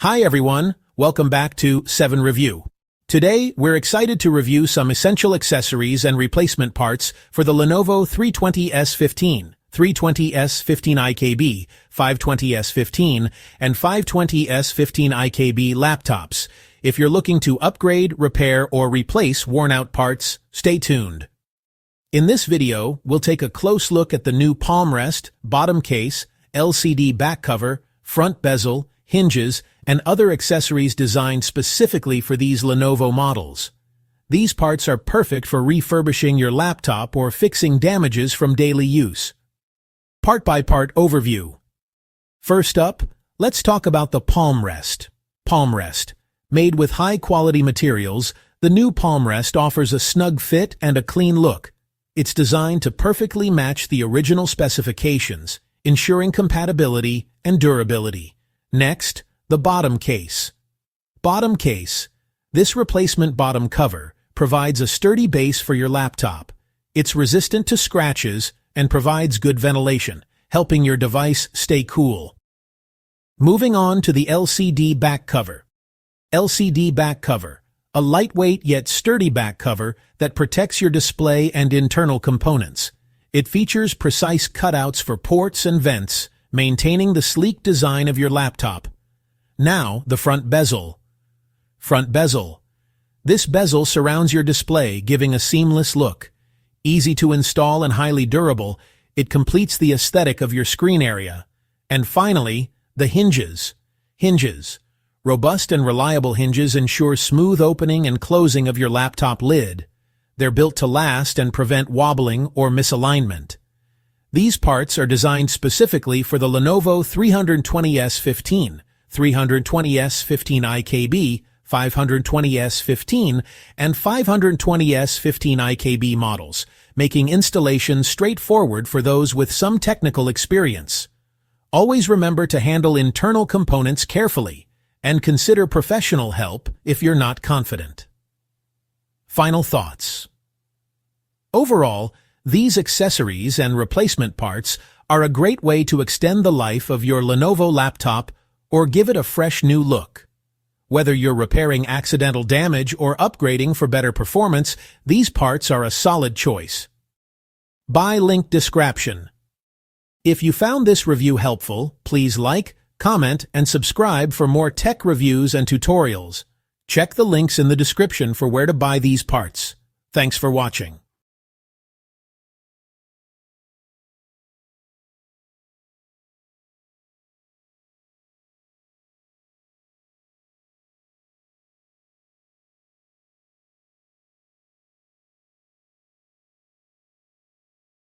Hi everyone, welcome back to 7 Review. Today, we're excited to review some essential accessories and replacement parts for the Lenovo 320S-15, 320S-15 IKB, 520S-15, and 520S-15 IKB laptops. If you're looking to upgrade, repair, or replace worn-out parts, stay tuned. In this video, we'll take a close look at the new Palmrest, bottom case, LCD back cover, front bezel, hinges, and other accessories designed specifically for these Lenovo models. These parts are perfect for refurbishing your laptop or fixing damages from daily use. Part-by-part overview. First up, let's talk about the Palmrest. Palmrest. Made with high-quality materials, the new Palmrest offers a snug fit and a clean look. It's designed to perfectly match the original specifications, ensuring compatibility and durability. Next, the bottom case. Bottom case. This replacement bottom cover provides a sturdy base for your laptop. It's resistant to scratches and provides good ventilation, helping your device stay cool. Moving on to the LCD back cover. LCD back cover. A lightweight yet sturdy back cover that protects your display and internal components. It features precise cutouts for ports and vents, maintaining the sleek design of your laptop. Now, the front bezel. Front bezel. This bezel surrounds your display, giving a seamless look. Easy to install and highly durable, it completes the aesthetic of your screen area. And finally, the hinges. Hinges. Robust and reliable hinges ensure smooth opening and closing of your laptop lid. They're built to last and prevent wobbling or misalignment. These parts are designed specifically for the Lenovo 320S-15, 320S-15 IKB, 520S-15, and 520S-15 IKB models, making installation straightforward for those with some technical experience. Always remember to handle internal components carefully, and consider professional help if you're not confident. Final thoughts. Overall, these accessories and replacement parts are a great way to extend the life of your Lenovo laptop or give it a fresh new look. Whether you're repairing accidental damage or upgrading for better performance, these parts are a solid choice. Buy link description. If you found this review helpful, please like, comment, and subscribe for more tech reviews and tutorials. Check the links in the description for where to buy these parts. Thanks for watching.